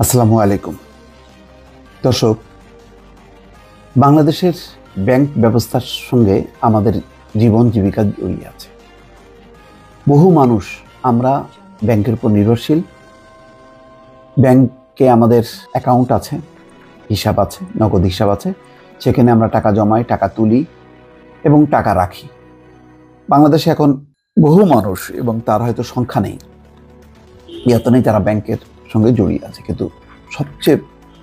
আসসালামু আলাইকুম দর্শক, বাংলাদেশের ব্যাংক ব্যবস্থার সঙ্গে আমাদের জীবন জীবিকা জড়িয়ে আছে। বহু মানুষ আমরা ব্যাংকের উপর নির্ভরশীল। ব্যাংকে আমাদের অ্যাকাউন্ট আছে, হিসাব আছে, নগদ হিসাব আছে, সেখানে আমরা টাকা জমাই, টাকা তুলি এবং টাকা রাখি। বাংলাদেশে এখন বহু মানুষ, এবং তার হয়তো সংখ্যা নেই, এত নেই যারা ব্যাংকের সঙ্গে জড়িয়ে আছে। কিন্তু সবচেয়ে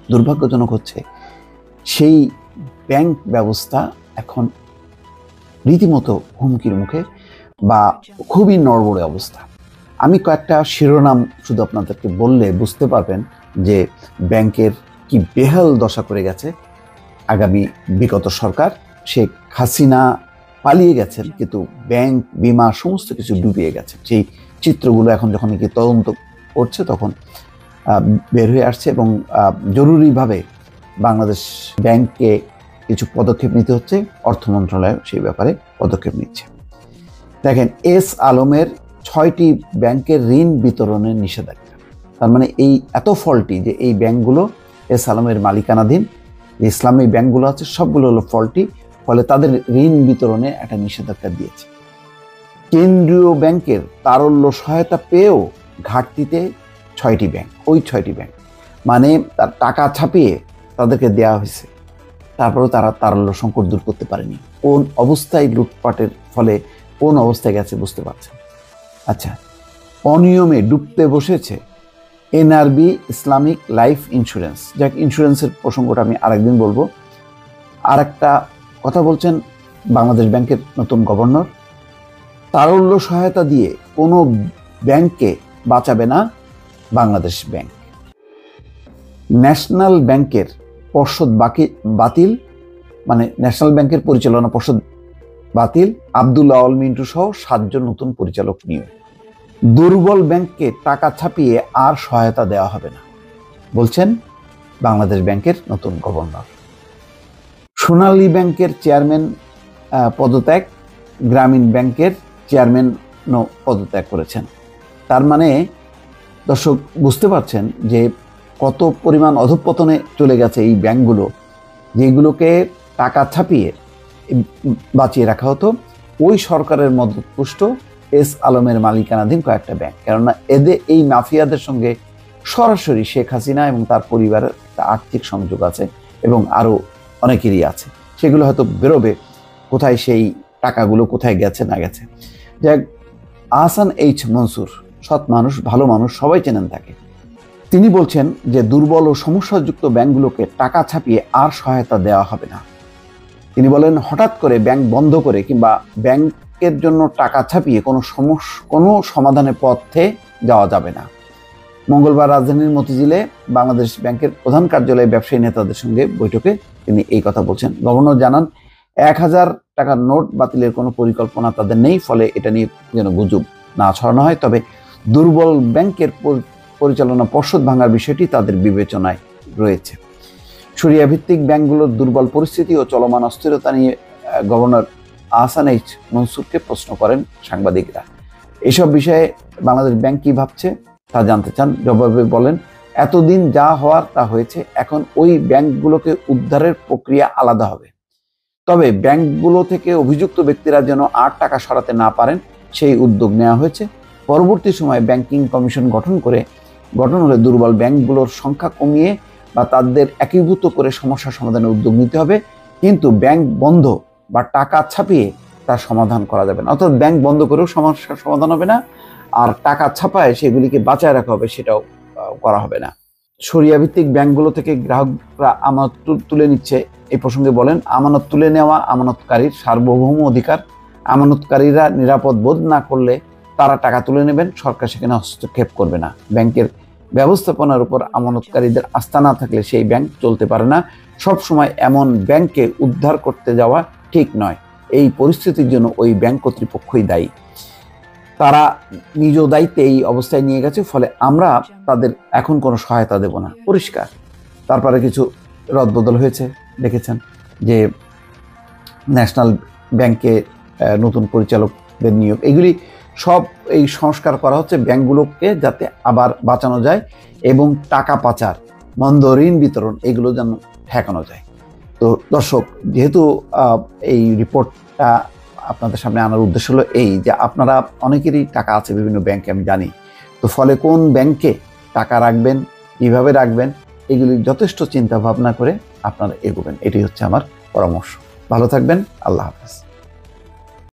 দুর্ভাগ্যজনক হচ্ছে সেই ব্যাংক ব্যবস্থা এখন রীতিমতো হুমকির মুখে বা খুবই নড়বড়ে অবস্থা। আমি কয়েকটা শিরোনাম শুধু আপনাদেরকে বললে বুঝতে পারবেন যে ব্যাংকের কি বেহাল দশা করে গেছে আগামী বিগত সরকার। শেখ হাসিনা পালিয়ে গেছেন, কিন্তু ব্যাংক, বিমা সমস্ত কিছু ডুবিয়ে গেছে। সেই চিত্রগুলো এখন যখন কি তদন্ত করছে তখন বের হয়ে আসছে, এবং জরুরিভাবে বাংলাদেশ ব্যাংককে কিছু পদক্ষেপ নিতে হচ্ছে। অর্থ মন্ত্রণালয় সেই ব্যাপারে পদক্ষেপ নিচ্ছে। দেখেন, এস আলমের 6টি ব্যাংকের ঋণ বিতরণের নিষেধাজ্ঞা। তার মানে এই এত ফল্টি যে এই ব্যাংকগুলো এস আলমের মালিকানাধীন, যে ইসলামী ব্যাংকগুলো আছে সবগুলো হলো ফল্টি, ফলে তাদের ঋণ বিতরণে একটা নিষেধাজ্ঞা দিয়েছে। কেন্দ্রীয় ব্যাংকের তারল্য সহায়তা পেয়েও ঘাটতিতে 6টি ব্যাংক, ওই 6টি ব্যাংক, মানে তার টাকা ছাপিয়ে তাদেরকে দেওয়া হয়েছে, তারপরেও তারা তারল্য সংকট দূর করতে পারেনি। কোন অবস্থায় লুটপাটের ফলে কোন অবস্থায় গেছে বুঝতে পারছেন। আচ্ছা, অনিয়মে ডুবতে বসেছে এনআরবি ইসলামিক লাইফ ইন্স্যুরেন্স। যাক, ইন্স্যুরেন্সের প্রসঙ্গটা আমি আরেকদিন বলবো। আর একটা কথা বলছেন বাংলাদেশ ব্যাংকের নতুন গভর্নর, তারল্য সহায়তা দিয়ে কোনো ব্যাংককে বাঁচাবে না বাংলাদেশ ব্যাংক। ন্যাশনাল ব্যাংকের পর্ষদ বাতিল, মানে ন্যাশনাল ব্যাংকের পরিচালনা পর্ষদ বাতিল, আব্দুল আওয়াল মিন্টু সহ 7 জন নতুন পরিচালক নিয়োগ। দুর্বল ব্যাংককে টাকা ছাপিয়ে আর সহায়তা দেওয়া হবে না বলছেন বাংলাদেশ ব্যাংকের নতুন গভর্নর। সোনালী ব্যাংকের চেয়ারম্যান পদত্যাগ, গ্রামীণ ব্যাংকের চেয়ারম্যানও পদত্যাগ করেছেন। তার মানে দর্শক বুঝতে পারছেন যে কত পরিমাণ অধঃপতনে চলে গেছে এই ব্যাংকগুলো, যেগুলোকে টাকা ছাপিয়ে বাঁচিয়ে রাখা হতো ওই সরকারের মদতপুষ্ট এস আলমের মালিকানাধীন কয়েকটা ব্যাংক। কেননা এই মাফিয়াদের সঙ্গে সরাসরি শেখ হাসিনা এবং তার পরিবারের একটা আর্থিক সংযোগ আছে, এবং আরও অনেকেরই আছে। সেগুলো হয়তো বেরোবে কোথায় সেই টাকাগুলো কোথায় গেছে না গেছে। যাক, আহসান এইচ মনসুর, সৎ মানুষ, ভালো মানুষ, সবাই চেনেন তাকে। তিনি বলছেন যে দুর্বল ও সমস্যাযুক্ত ব্যাংকগুলোকে টাকা ছাপিয়ে আর সহায়তা দেওয়া হবে না। তিনি বলেন, হঠাৎ করে ব্যাংক বন্ধ করে কিংবা ব্যাংকের জন্য টাকা ছাপিয়ে কোনো সমাধানের পথে যাওয়া যাবে না। মঙ্গলবার রাজধানীর মতিঝিলে বাংলাদেশ ব্যাংকের প্রধান কার্যালয়ে ব্যবসায়ী নেতাদের সঙ্গে বৈঠকে তিনি এই কথা বলছেন। গভর্নর জানান, 1000 টাকার নোট বাতিলের কোনো পরিকল্পনা তাদের নেই, ফলে এটা নিয়ে যেন গুজব না ছড়ানো হয়। তবে দুর্বল ব্যাংকের পরিচালনা পর্ষদ ভাঙার বিষয়টি তাদের বিবেচনায় রয়েছে। শরিয়া ভিত্তিক ব্যাংকগুলোর দুর্বল পরিস্থিতি ও চলমান অস্থিরতা নিয়ে গভর্নর আহসান এইচ মনসুরকে প্রশ্ন করেন সাংবাদিকরা। এসব বিষয়ে বাংলাদেশ ব্যাংক কি ভাবছে তা জানতে চান। জবাবে বলেন, এতদিন যা হওয়ার তা হয়েছে, এখন ওই ব্যাংকগুলোকে উদ্ধারের প্রক্রিয়া আলাদা হবে। তবে ব্যাংকগুলো থেকে অভিযুক্ত ব্যক্তিরা যেন আর টাকা সরাতে না পারেন সেই উদ্যোগ নেওয়া হয়েছে। পরবর্তী সময়ে ব্যাংকিং কমিশন গঠন হলে দুর্বল ব্যাংকগুলোর সংখ্যা কমিয়ে বা তাদের একীভূত করে সমস্যা সমাধানের উদ্যোগ নিতে হবে। কিন্তু ব্যাংক বন্ধ বা টাকা ছাপিয়ে তার সমাধান করা যাবে না। অর্থাৎ ব্যাংক বন্ধ করেও সমস্যার সমাধান হবে না, আর টাকা ছাপায় সেগুলিকে বাঁচায় রাখা হবে সেটাও করা হবে না। শরিয়া ভিত্তিক ব্যাংকগুলো থেকে গ্রাহকরা আমানত তুলে নিচ্ছে। এই প্রসঙ্গে বলেন, আমানত তুলে নেওয়া আমানতকারীর সার্বভৌম অধিকার। আমানতকারীরা নিরাপদ বোধ না করলে তারা টাকা তুলে নেবেন, সরকার সেখানে হস্তক্ষেপ করবে না। ব্যাংকের ব্যবস্থাপনার উপর আমানতকারীদের আস্থা না থাকলে সেই ব্যাংক চলতে পারে না। সব সময় এমন ব্যাংককে উদ্ধার করতে যাওয়া ঠিক নয়। এই পরিস্থিতির জন্য ওই ব্যাংক কর্তৃপক্ষই দায়ী। তারা নিজ দায়িত্বে এই অবস্থায় নিয়ে গেছে, ফলে আমরা তাদের এখন কোনো সহায়তা দেব না, পরিষ্কার। তারপরে কিছু রদবদল হয়েছে, দেখেছেন যে ন্যাশনাল ব্যাংকে নতুন পরিচালকদের নিয়োগ, এগুলি সব এই সংস্কার করা হচ্ছে ব্যাংকগুলোকে যাতে আবার বাঁচানো যায় এবং টাকা পাচার, মন্দ ঋণ বিতরণ এগুলো যেন ঠেকানো যায়। তো দর্শক, যেহেতু এই রিপোর্টটা আপনাদের সামনে আনার উদ্দেশ্য হলো এই যে আপনারা অনেকেরই টাকা আছে বিভিন্ন ব্যাংকে, আমি জানি। তো ফলে কোন ব্যাংকে টাকা রাখবেন, কিভাবে রাখবেন, এগুলি যথেষ্ট চিন্তা ভাবনা করে আপনারা এগোবেন, এটাই হচ্ছে আমার পরামর্শ। ভালো থাকবেন, আল্লাহ হাফেজ।